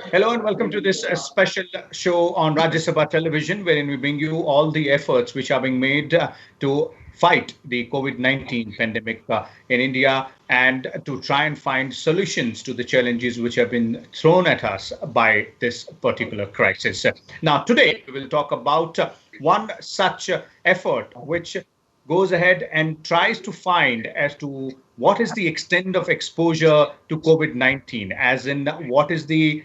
Hello and welcome to this special show on Rajya Sabha Television, wherein we bring you all the efforts which are being made to fight the COVID-19 pandemic in India and to try and find solutions to the challenges which have been thrown at us by this particular crisis. Now, today we will talk about one such effort which goes ahead and tries to find as to what is the extent of exposure to COVID-19, as in what is the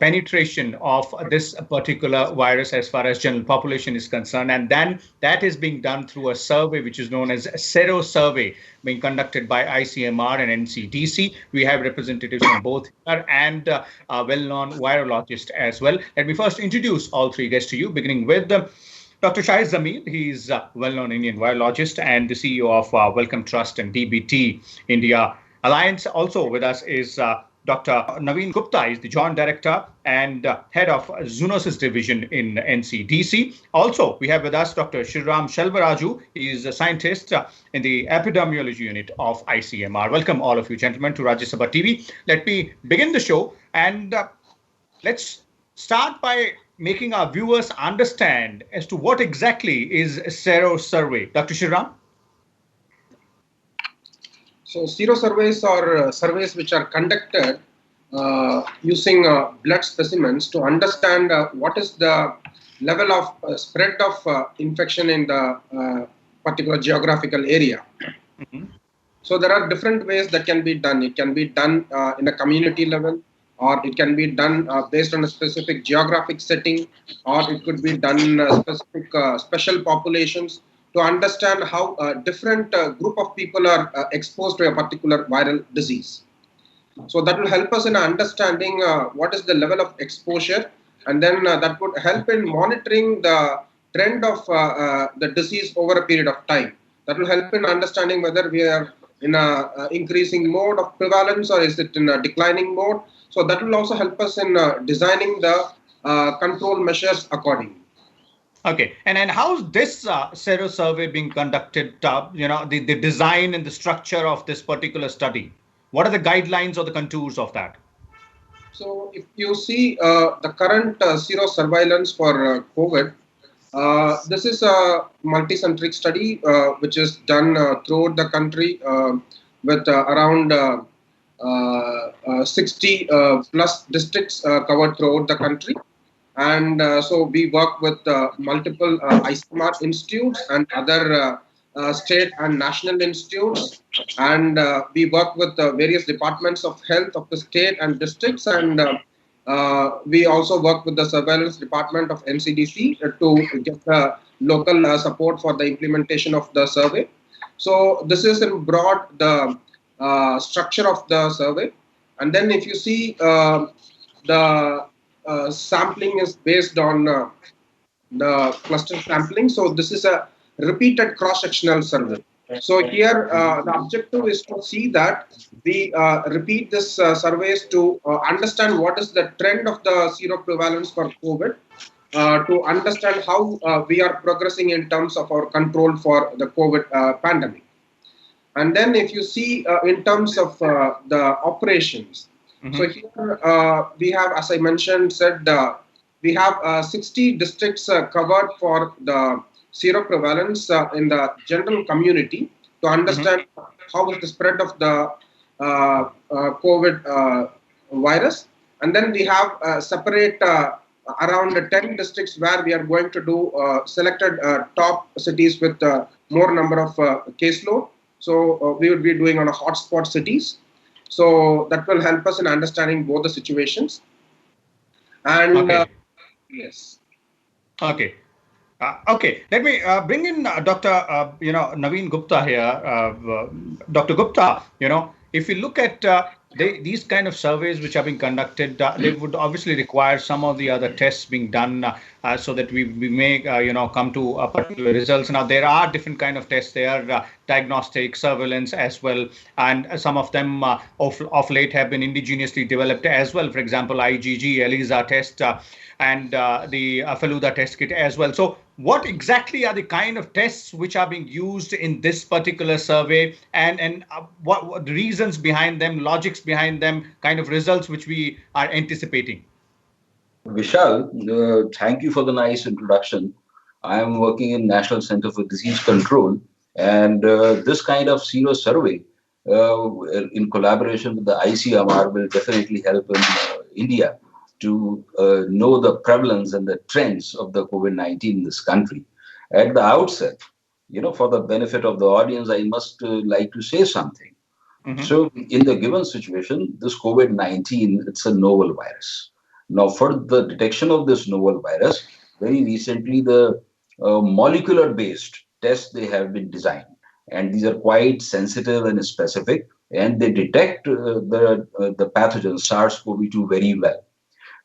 penetration of this particular virus as far as general population is concerned, and then that is being done through a survey which is known as a Sero survey, being conducted by ICMR and NCDC. We have representatives from both here and well-known virologists as well. Let me first introduce all three guests to you, beginning with Dr. Shahid Zamir. He's a well-known Indian virologist and the CEO of Wellcome Trust and DBT India Alliance. Also with us is Dr. Naveen Gupta. Is the Joint Director and Head of Zoonosis Division in NCDC. Also, we have with us Dr. Shriram Shelvaraju. He is a scientist in the Epidemiology Unit of ICMR. Welcome all of you gentlemen to Rajya Sabha TV. Let me begin the show and let's start by making our viewers understand as to what exactly is a Sero survey. Dr. Shriram? So Sero surveys are surveys which are conducted using blood specimens to understand what is the level of spread of infection in the particular geographical area. Mm-hmm. So there are different ways that can be done. It can be done in a community level, or it can be done based on a specific geographic setting, or it could be done in specific special populations to understand how a different group of people are exposed to a particular viral disease. So that will help us in understanding what is the level of exposure, and then that would help in monitoring the trend of the disease over a period of time. That will help in understanding whether we are in a increasing mode of prevalence or is it in a declining mode. So that will also help us in designing the control measures accordingly. Okay, and how's this Sero survey being conducted? The design and the structure of this particular study. What are the guidelines or the contours of that? So if you see the current Sero surveillance for COVID, this is a multicentric study which is done throughout the country with around 60 plus districts covered throughout the country. And so we work with multiple ICMR institutes and other state and national institutes. And we work with various departments of health of the state and districts. And we also work with the surveillance department of NCDC to get local support for the implementation of the survey. So this is in broad the structure of the survey. And then if you see the sampling is based on the cluster sampling. So this is a repeated cross-sectional survey. So here the objective is to see that we repeat this surveys to understand what is the trend of the seroprevalence for COVID, to understand how we are progressing in terms of our control for the COVID pandemic. And then if you see in terms of the operations, so here we have, as I mentioned, we have 60 districts covered for the seroprevalence in the general community to understand how is the spread of the COVID virus. And then we have separate around 10 districts where we are going to do selected top cities with more number of caseload. So we will be doing on a hotspot cities. So that will help us in understanding both the situations. And okay. Yes. Okay. Okay. Let me bring in Dr. Naveen Gupta here. Dr. Gupta, if you look at these kind of surveys which are being conducted, they would obviously require some of the other tests being done so that we may come to particular results. Now there are different kind of tests. There are diagnostic, surveillance as well, and some of them of late have been indigenously developed as well. For example, IgG, ELISA test, and the Feluda test kit as well. So what exactly are the kind of tests which are being used in this particular survey, and what the reasons behind them, logics behind them, kind of results which we are anticipating? Vishal, thank you for the nice introduction. I am working in National Center for Disease Control, and this kind of sero survey, in collaboration with the ICMR, will definitely help in India to know the prevalence and the trends of the COVID-19 in this country. At the outset, for the benefit of the audience, I must like to say something. Hmm. So, in the given situation, this COVID 19, it's a novel virus. Now, for the detection of this novel virus, very recently the molecular based tests they have been designed, and these are quite sensitive and specific, and they detect the pathogen SARS-CoV-2 very well.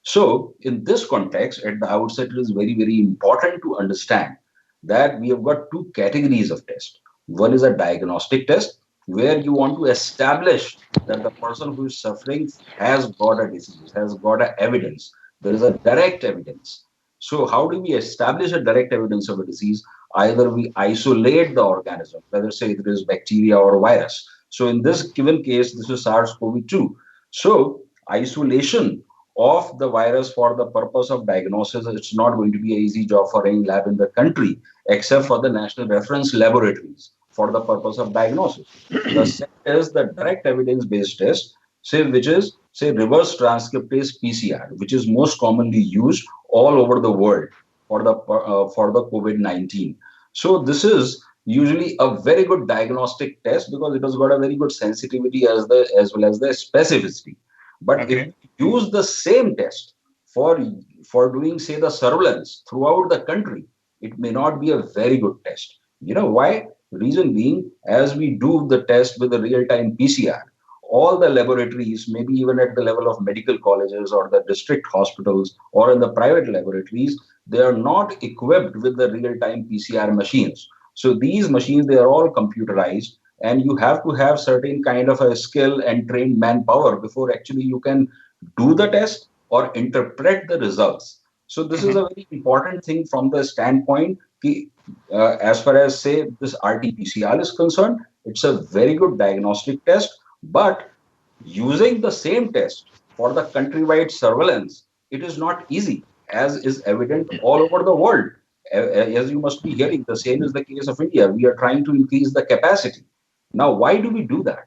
So, in this context, at the outset, it is very, very important to understand that we have got two categories of test. One is a diagnostic test, where you want to establish that the person who is suffering has got a disease, has got a evidence. There is a direct evidence. So, how do we establish a direct evidence of a disease? Either we isolate the organism, whether say it is bacteria or virus. So, in this given case, this is SARS-CoV-2. So, isolation of the virus for the purpose of diagnosis, it's not going to be an easy job for any lab in the country, except for the national reference laboratories for the purpose of diagnosis. The second is the direct evidence based test, say which is say reverse transcriptase PCR, which is most commonly used all over the world for the COVID-19. So this is usually a very good diagnostic test because it has got a very good sensitivity as well as the specificity. But if Okay. we use the same test for doing say the surveillance throughout the country, it may not be a very good test. You know why? Reason being, as we do the test with the real-time PCR, all the laboratories, maybe even at the level of medical colleges or the district hospitals or in the private laboratories, they are not equipped with the real-time PCR machines. So these machines, they are all computerized, and you have to have certain kind of a skill and trained manpower before actually you can do the test or interpret the results. So this is Hmm. a very important thing from the standpoint as far as say this RT-PCR is concerned, it's a very good diagnostic test, but using the same test for the countrywide surveillance, it is not easy, as is evident all over the world. As you must be hearing, the same is the case of India. We are trying to increase the capacity. Now, why do we do that?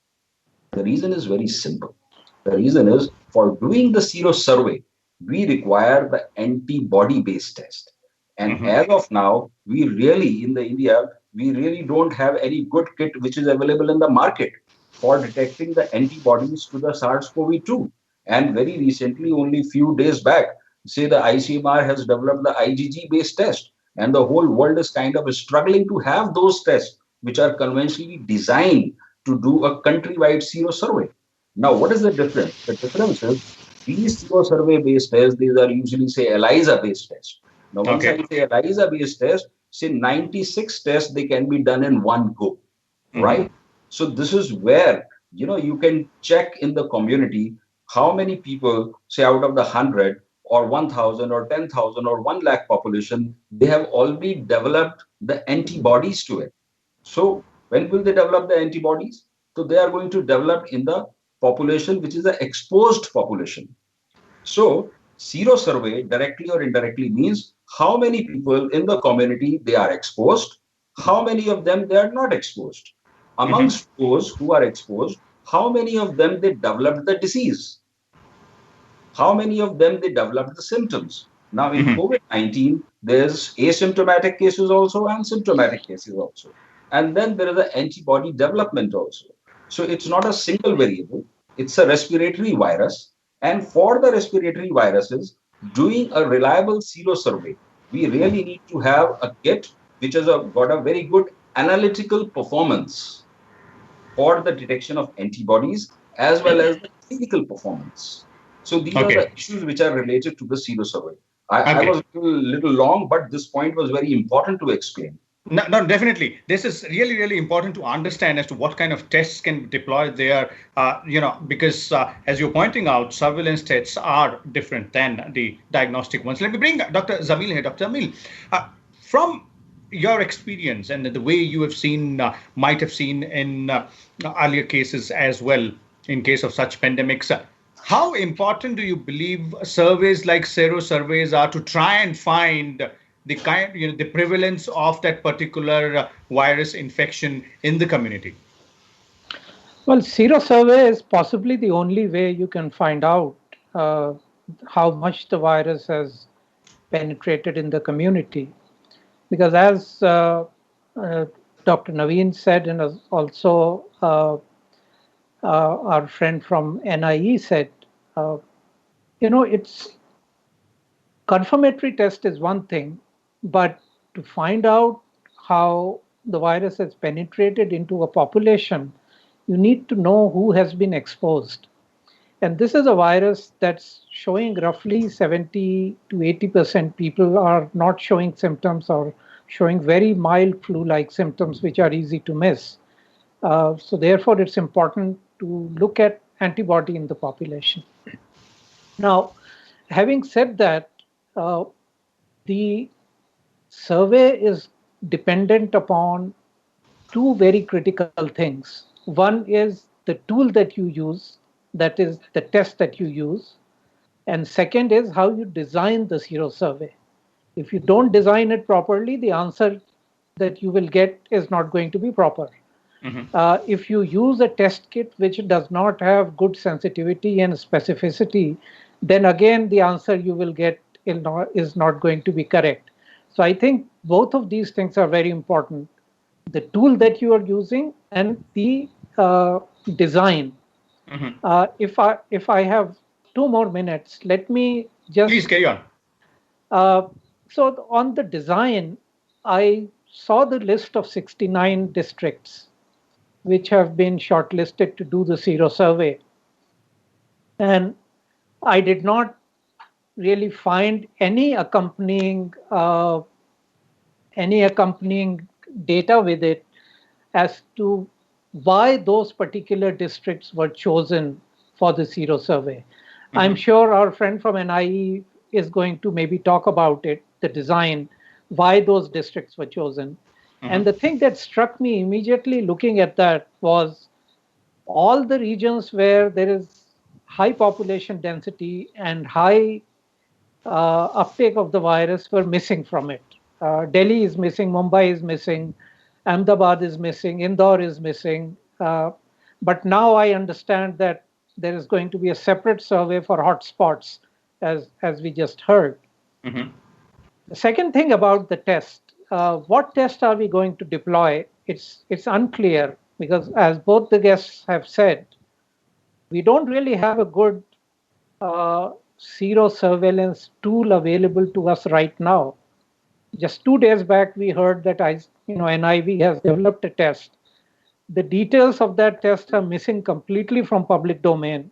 The reason is very simple. The reason is for doing the sero survey, we require the antibody based test. And Hmm. as of now, we really, in the India, we really don't have any good kit which is available in the market for detecting the antibodies to the SARS-CoV-2. And very recently, only few days back, say the ICMR has developed the IgG based test. And the whole world is kind of struggling to have those tests which are conventionally designed to do a countrywide sero survey. Now, what is the difference? The difference is these sero survey based tests, these are usually say ELISA based tests. Now, once I Okay. say ELISA based test, say 96 tests they can be done in one go, Hmm. right? So this is where you can check in the community how many people, say out of the 100 or 1,000 or 10,000 or 1 lakh population, they have already developed the antibodies to it. So when will they develop the antibodies? So they are going to develop in the population which is the exposed population. So zero survey directly or indirectly means how many people in the community they are exposed, how many of them they are not exposed. Hmm. Amongst those who are exposed, how many of them they developed the disease, how many of them they developed the symptoms. Now in Hmm. COVID-19, there's asymptomatic cases also and symptomatic cases also. And then there is the antibody development also. So it's not a single variable, it's a respiratory virus. And for the respiratory viruses, doing a reliable sero survey, we really need to have a kit which has got a very good analytical performance for the detection of antibodies as well as the clinical performance. So these are Okay. the issues which are related to the sero survey. I Okay. was a little long, but this point was very important to explain. No, no, definitely. This is really, really important to understand as to what kind of tests can be deployed there. Because as you're pointing out, surveillance tests are different than the diagnostic ones. Let me bring Dr. Zamil here. Dr. Zamil, uh, from your experience and the way you have seen, might have seen in earlier cases as well, in case of such pandemics, how important do you believe surveys like Sero surveys are to try and find the kind, the prevalence of that particular virus infection in the community? Well, Sero survey is possibly the only way you can find out uh, how much the virus has penetrated in the community. Because as uh, Dr. Naveen said, and as also our friend from NIE said, uh, it's confirmatory test is one thing, but to find out how the virus has penetrated into a population, you need to know who has been exposed. And this is a virus that's showing roughly 70 to 80% people are not showing symptoms or showing very mild flu-like symptoms, which are easy to miss. So therefore, it's important to look at antibody in the population. Now, having said that, uh, the survey is dependent upon two very critical things. One is the tool that you use, that is the test that you use. And second is how you design the Sero survey. If you don't design it properly, the answer that you will get is not going to be proper. If you use a test kit which does not have good sensitivity and specificity, then again the answer you will get is not going to be correct. So I think both of these things are very important. The tool that you are using and the design. If I have 2 more minutes, let me just Please carry on. So on the design, I saw the list of 69 districts which have been shortlisted to do the Sero survey. And I did not really find any accompanying data with it as to why those particular districts were chosen for the Sero survey. I'm sure our friend from NIE is going to maybe talk about it, the design, why those districts were chosen. And the thing that struck me immediately looking at that was all the regions where there is high population density and high uptake of the virus were missing from it. Delhi is missing, Mumbai is missing, Ahmedabad is missing, Indore is missing. But now I understand that there is going to be a separate survey for hotspots, as we just heard. The second thing about the test, what test are we going to deploy? It's unclear because, as both the guests have said, we don't really have a good Sero surveillance tool available to us right now. Just 2 days back, we heard that NIV has developed a test. The details of that test are missing completely from public domain.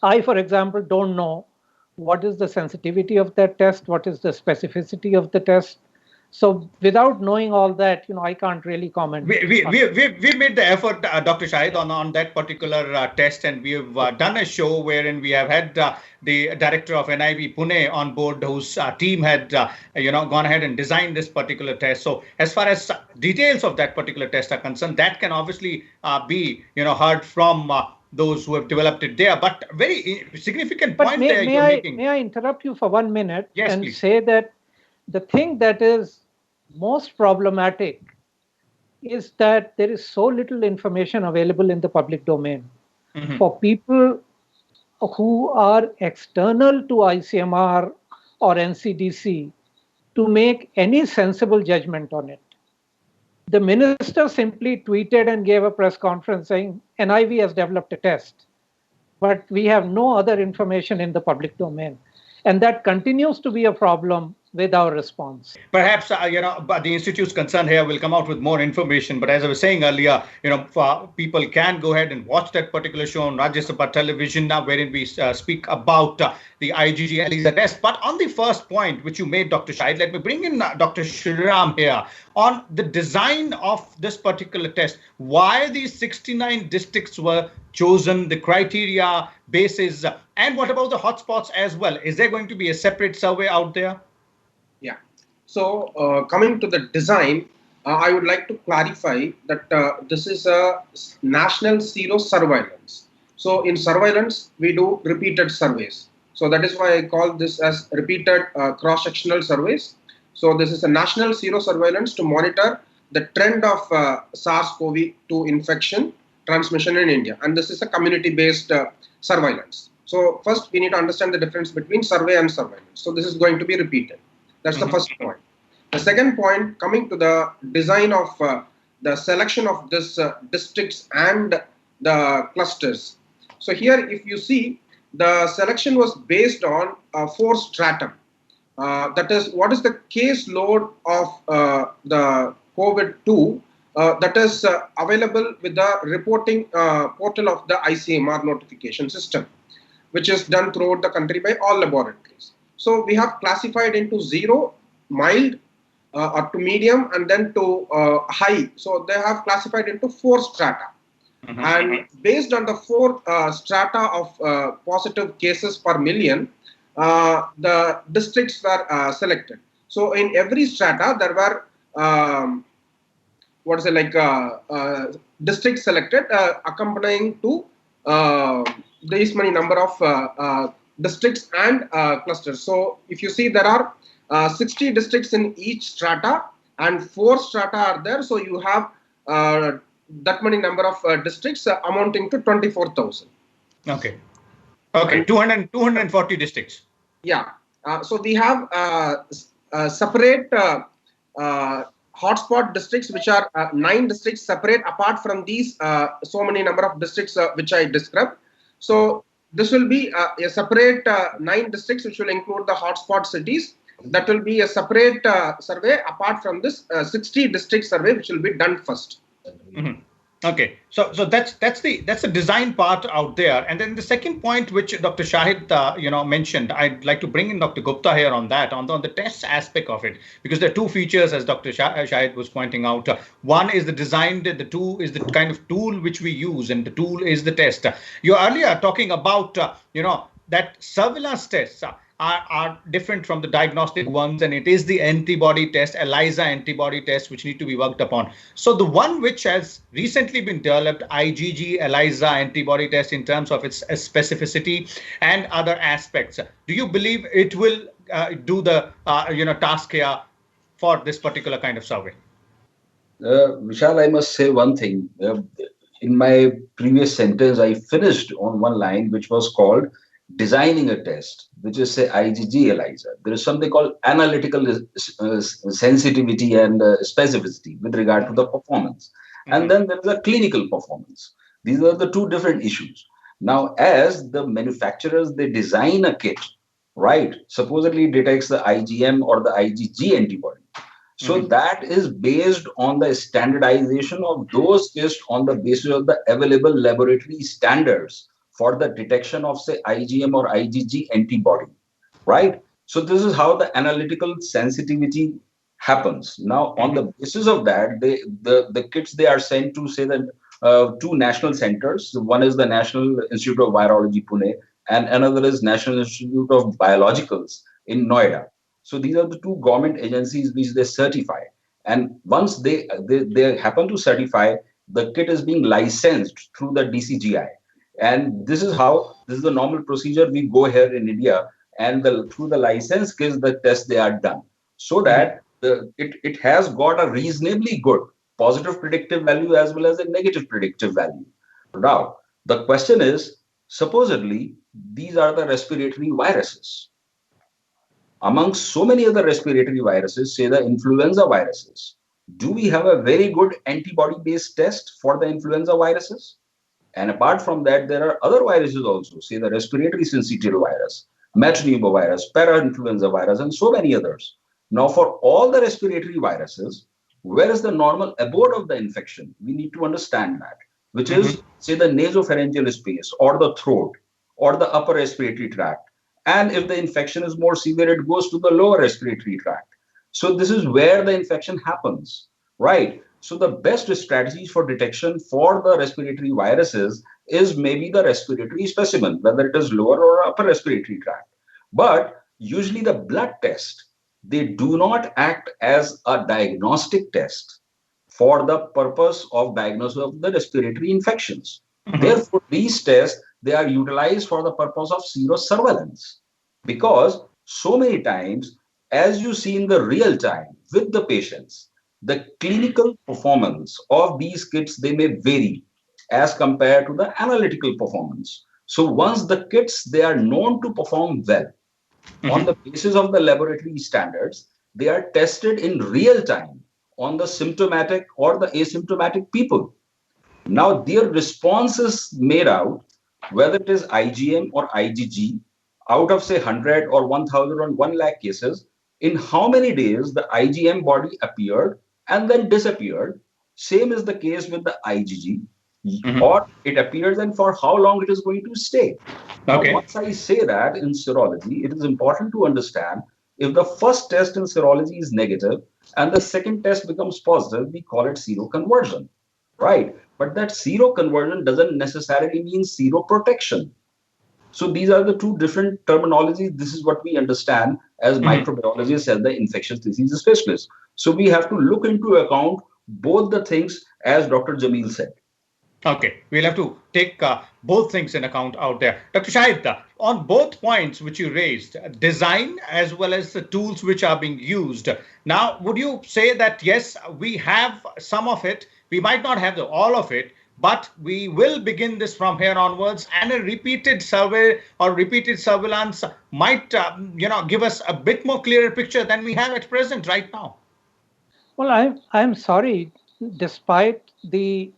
I, for example, don't know what is the sensitivity of that test, what is the specificity of the test. So without knowing all that, I can't really comment. We made the effort, Dr. Shahid, on that particular test, and we have done a show wherein we have had the director of NIV Pune on board, whose team had gone ahead and designed this particular test. So as far as details of that particular test are concerned, that can obviously be heard from those who have developed it there. But very significant point there you're making. May I interrupt you for 1 minute? Yes, and please. Say that the thing that is most problematic is that there is so little information available in the public domain. For people who are external to ICMR or NCDC to make any sensible judgment on it. The minister simply tweeted and gave a press conference saying NIV has developed a test, but we have no other information in the public domain. And that continues to be a problem with our response. Perhaps, but the institute's concern here will come out with more information. But as I was saying earlier, people can go ahead and watch that particular show on Rajya Sabha television now, wherein we speak about the IgG ELISA test. But on the first point, which you made, Dr. Shahid, let me bring in Dr. Shriram here on the design of this particular test. Why these 69 districts were chosen, the criteria, basis, and what about the hotspots as well? Is there going to be a separate survey out there? Yeah. So, coming to the design, I would like to clarify that this is a national zero surveillance. So, in surveillance, we do repeated surveys. So, that is why I call this as repeated cross-sectional surveys. So, this is a national zero surveillance to monitor the trend of SARS-CoV-2 infection transmission in India. And this is a community-based surveillance. So, first, we need to understand the difference between survey and surveillance. So, this is going to be repeated. That's the first point. The second point, coming to the design of the selection of this districts and the clusters. So here, if you see, the selection was based on 4 stratum. That is, what is the case load of the COVID-2 that is available with the reporting portal of the ICMR notification system, which is done throughout the country by all laboratories. So we have classified into 0, mild, up to medium, and then to high. So they have classified into 4 strata. And based on the 4 strata of positive cases per million, the districts were selected. So in every strata, there were districts selected accompanying to these many number of districts and clusters. So if you see, there are 60 districts in each strata and 4 strata are there. So you have that many number of districts amounting to 24,000. Okay. Okay. 240 districts. Yeah. So we have separate hotspot districts, which are 9 districts separate apart from these so many number of districts which I described. So this will be a separate 9 districts which will include the hotspot cities. That will be a separate survey apart from this 60 district survey, which will be done first. Okay, so that's the design part out there, and then the second point which Dr. Shahid mentioned, I'd like to bring in Dr. Gupta here on that, on the test aspect of it, because there are 2 features as Dr. Shahid was pointing out. One is the design, the 2 is the kind of tool which we use, and the tool is the test. You earlier talking about that surveillance tests are different from the diagnostic ones, and it is the antibody test, ELISA antibody test, which need to be worked upon. So the one which has recently been developed, IgG ELISA antibody test, in terms of its specificity and other aspects, do you believe it will do the task here for this particular kind of survey? Vishal, I must say one thing. In my previous sentence, I finished on one line which was called designing a test, which is, say, IgG ELISA. There is something called analytical sensitivity and specificity with regard to the performance. And then there is a clinical performance. These are the 2 different issues. Now, as the manufacturers, they design a kit, right, supposedly detects the IgM or the IgG antibody. So that is based on the standardization of those tests on the basis of the available laboratory standards for the detection of, say, IgM or IgG antibody, right? So this is how the analytical sensitivity happens. Now, on the basis of that, the kits, they are sent to, say, the 2 national centers. One is the National Institute of Virology, Pune, and another is National Institute of Biologicals in Noida. So these are the 2 government agencies which they certify. And once they happen to certify, the kit is being licensed through the DCGI. And this is the normal procedure we go here in India, and through the license kits, the tests they are done, so that it has got a reasonably good positive predictive value as well as a negative predictive value. Now, the question is, supposedly, these are the respiratory viruses. Amongst so many other respiratory viruses, say the influenza viruses, do we have a very good antibody-based test for the influenza viruses? And apart from that, there are other viruses also, say the respiratory syncytial virus, metapneumovirus, parainfluenza virus, and so many others. Now, for all the respiratory viruses, where is the normal abode of the infection? We need to understand that, which is, say, the nasopharyngeal space or the throat or the upper respiratory tract. And if the infection is more severe, it goes to the lower respiratory tract. So this is where the infection happens, right? So the best strategies for detection for the respiratory viruses is maybe the respiratory specimen, whether it is lower or upper respiratory tract. But usually the blood test they do not act as a diagnostic test for the purpose of diagnosis of the respiratory infections. Mhm. Therefore, these tests, they are utilized for the purpose of serosurveillance, because so many times, as you see in the real time with the patients, the clinical performance of these kits, they may vary as compared to the analytical performance. So once the kits, they are known to perform well on Mhm. the basis of the laboratory standards, they are tested in real time on the symptomatic or the asymptomatic people. Now, their response is made out, whether it is IgM or IgG, out of say 100 or 1000 or 1 lakh cases, in how many days the IgM body appeared and then disappeared. Same is the case with the IgG, Mhm. or it appears and for how long it is going to stay. Now, Okay. once I say that in serology, it is important to understand if the first test in serology is negative and the second test becomes positive, we call it seroconversion, right? But that seroconversion doesn't necessarily mean seroprotection. So these are the two different terminologies. This is what we understand as Mhm. microbiologists and the infectious disease specialists. So we have to look into account both the things, as Dr. Jamil said. Okay, we'll have to take both things in account out there. Dr. Shahid, on both points which you raised, design as well as the tools which are being used. Now, would you say that yes, we have some of it, we might not have all of it, but we will begin this from here onwards, and a repeated survey or repeated surveillance might, give us a bit more clearer picture than we have at present right now. Well, I'm sorry, despite the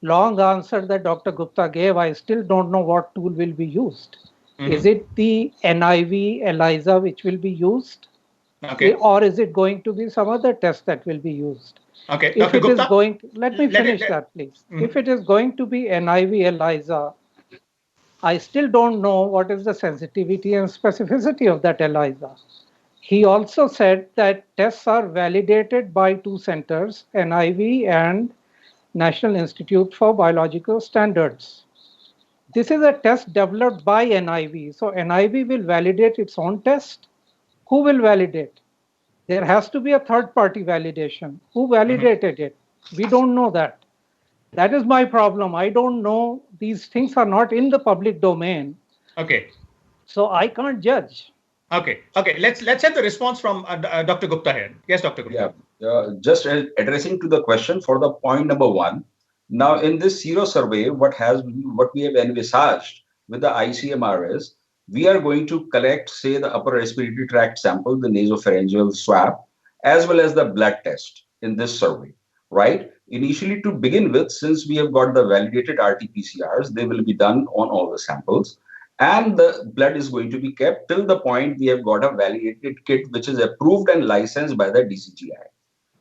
long answer that Dr. Gupta gave, I still don't know what tool will be used. Is Hmm. it the NIV ELISA which will be used? Okay, Or is it going to be some other test that will be used? okay, If Dr. it is Gupta, going to, let me let it. finish that, please. Mhm. If it is going to be NIV ELISA, I still don't know what is the sensitivity and specificity of that ELISA. He also said that tests are validated by two centers, NIV and National Institute for Biological Standards. This is a test developed by NIV. So NIV will validate its own test. Who will validate? There has to be a third party validation. Who Mhm. validated it? We don't know that. That is my problem. I don't know. These things are not in the public domain. Okay. So I can't judge. Okay. Okay. Let's have the response from Dr. Gupta here. Yes, Dr. Gupta. Yeah, just addressing to the question for the point number one. Now, in this zero survey, what we have envisaged with the ICMR is we are going to collect, say, the upper respiratory tract sample, the nasopharyngeal swab, as well as the blood test in this survey, right? Initially, to begin with, since we have got the validated RT-PCRs, they will be done on all the samples, and the blood is going to be kept till the point we have got a validated kit which is approved and licensed by the DCGI,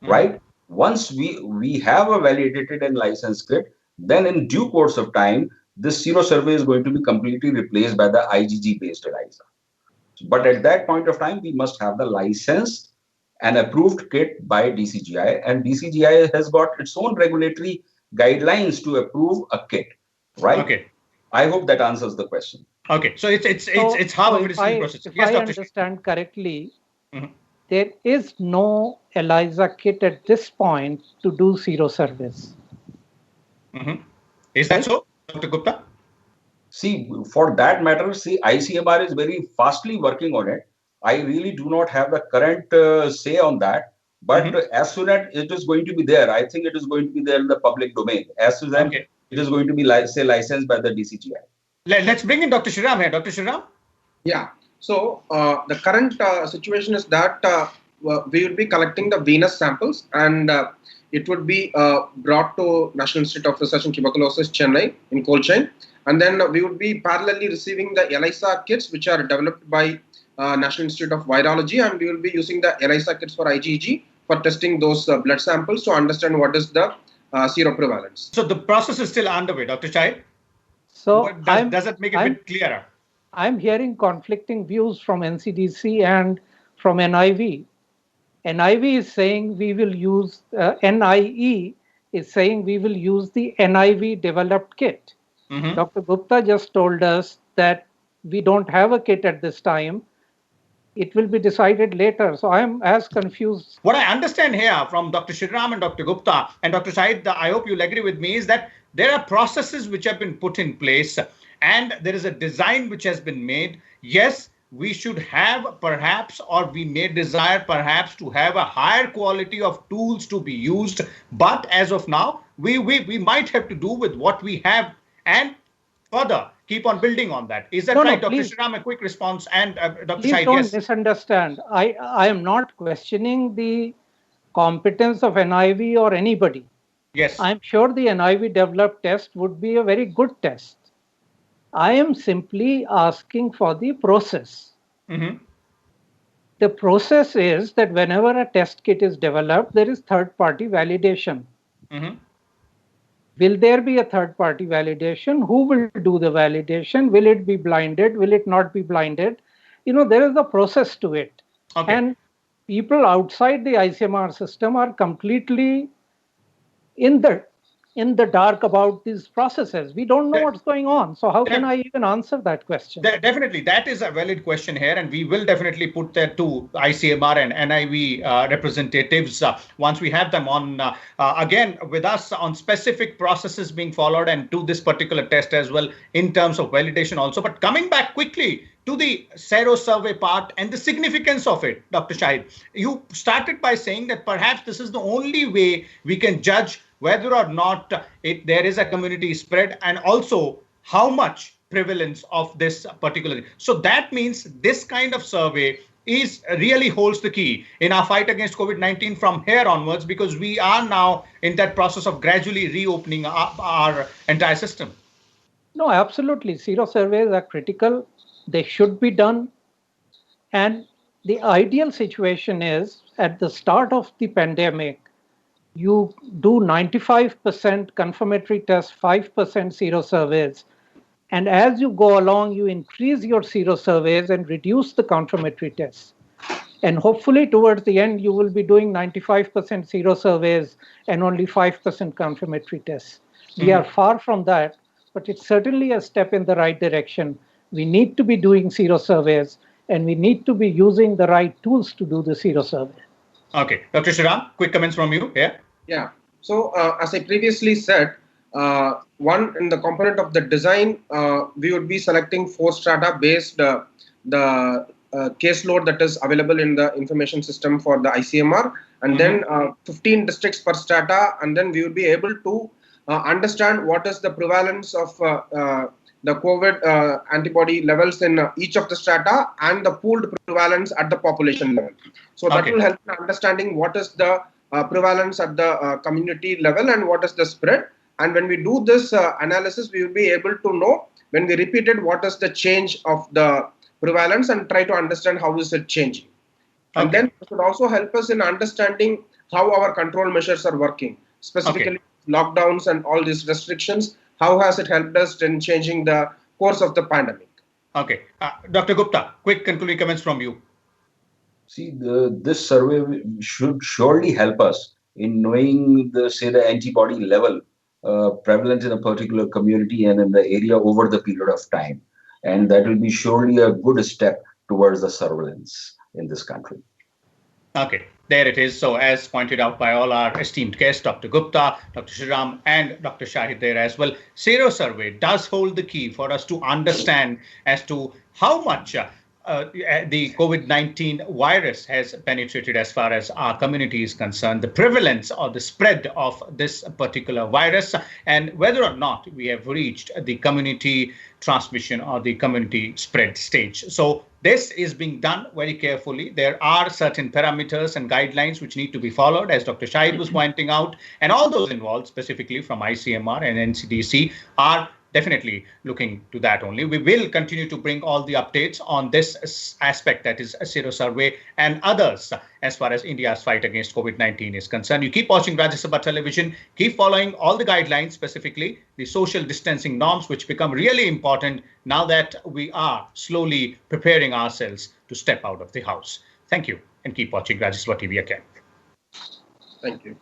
Hmm. right? Once we have a validated and licensed kit, then in due course of time, this zero survey is going to be completely replaced by the IgG based ELISA. But at that point of time, we must have the licensed and approved kit by DCGI, and DCGI has got its own regulatory guidelines to approve a kit, right? Okay. I hope that answers the question. Okay. So So, it's half so of it is still in process. if Yes, I Dr. Shah. understand correctly, Mhm. there is no ELISA kit at this point to do zero service, Mhm. Is that right? so, Dr. Gupta? See, for that matter, see, ICMR is very fastly working on it. I really do not have the current say on that. But Hmm. as soon as it is going to be there, I think it is going to be there in the public domain. As soon as Okay. it is going to be, say, licensed by the DCGI. Let's bring in Dr. Shriram here. Dr. Shriram. Yeah. So the current situation is that we will be collecting the venous samples, and it would be brought to National Institute of Research in Tuberculosis, Chennai, in cold chain, and then we would be parallelly receiving the ELISA kits, which are developed by National Institute of Virology, and we will be using the ELISA kits for IgG for testing those blood samples to understand what is the seroprevalence. So the process is still underway, Dr. Chai. So What does that make it a I'm bit clearer? I'm hearing conflicting views from NCDC and from NIV. NIV is saying we will use NIE is saying we will use the NIV developed kit. Hmm. Dr. Gupta just told us that we don't have a kit at this time. it will be decided later. So I am as confused. What I understand here from Dr. Shriram and Dr. Gupta and Dr. Shahid, I hope you'll agree with me, is that there are processes which have been put in place and there is a design which has been made. Yes, we should have perhaps, or we may desire perhaps to have a higher quality of tools to be used. But as of now, we might have to do with what we have and further keep on building on that. Is that right, Dr. Shriram? A quick response. And Dr. Please Shahid, don't yes. misunderstand. I am not questioning the competence of NIV or anybody. Yes. I'm sure the NIV developed test would be a very good test. I am simply asking for the process. Mm-hmm. The process is that whenever a test kit is developed, there is third-party validation. Mm-hmm. Will there be a third-party validation? Who will do the validation? Will it be blinded? Will it not be blinded? There is a process to it. Okay. And people outside the ICMR system are completely in the dark about these processes. We don't know what's going on. So how can I even answer that question? Definitely, that is a valid question here, and we will definitely put that to ICMR and NIV representatives once we have them on again with us on specific processes being followed and to this particular test as well in terms of validation also. But coming back quickly to the Sero survey part and the significance of it, Dr. Shahid, you started by saying that perhaps this is the only way we can judge whether or not there is a community spread and also how much prevalence of this particular. So that means this kind of survey really holds the key in our fight against COVID-19 from here onwards, because we are now in that process of gradually reopening our entire system. No, absolutely. Sero surveys are critical. They should be done. And the ideal situation is at the start of the pandemic, you do 95% confirmatory tests, 5% sero surveys. And as you go along, you increase your sero surveys and reduce the confirmatory tests. And hopefully towards the end, you will be doing 95% sero surveys and only 5% confirmatory tests. We are far from that, but it's certainly a step in the right direction. We need to be doing sero surveys and we need to be using the right tools to do the sero survey. Okay. Dr. Shriram, quick comments from you here. Yeah. So as I previously said, one in the component of the design, we would be selecting 4 strata based the caseload that is available in the information system for the ICMR, and then 15 districts per strata, and then we would be able to understand what is the prevalence of the COVID antibody levels in each of the strata and the pooled prevalence at the population level. So that will help in understanding what is the prevalence at the community level and what is the spread. And when we do this analysis, we will be able to know when we repeat it, what is the change of the prevalence and try to understand how is it changing. And then it would also help us in understanding how our control measures are working, specifically lockdowns and all these restrictions. How has it helped us in changing the course of the pandemic? Okay. Dr. Gupta, quick concluding comments from you. See, this survey should surely help us in knowing the antibody level prevalence in a particular community and in the area over the period of time. And that will be surely a good step towards the surveillance in this country. Okay, there it is. So as pointed out by all our esteemed guests, Dr. Gupta, Dr. Shriram, and Dr. Shahid there as well, Sero survey does hold the key for us to understand as to how much the COVID-19 virus has penetrated as far as our community is concerned, the prevalence or the spread of this particular virus, and whether or not we have reached the community transmission or the community spread stage. So this is being done very carefully. There are certain parameters and guidelines which need to be followed, as Dr. Shahid was pointing out, and all those involved, specifically from ICMR and NCDC, are definitely looking to that only. We will continue to bring all the updates on this aspect, that is a Sero survey and others as far as India's fight against COVID-19 is concerned. You keep watching Rajya Sabha television, keep following all the guidelines, specifically the social distancing norms, which become really important now that we are slowly preparing ourselves to step out of the house. Thank you, and keep watching Rajya Sabha TV again. Thank you.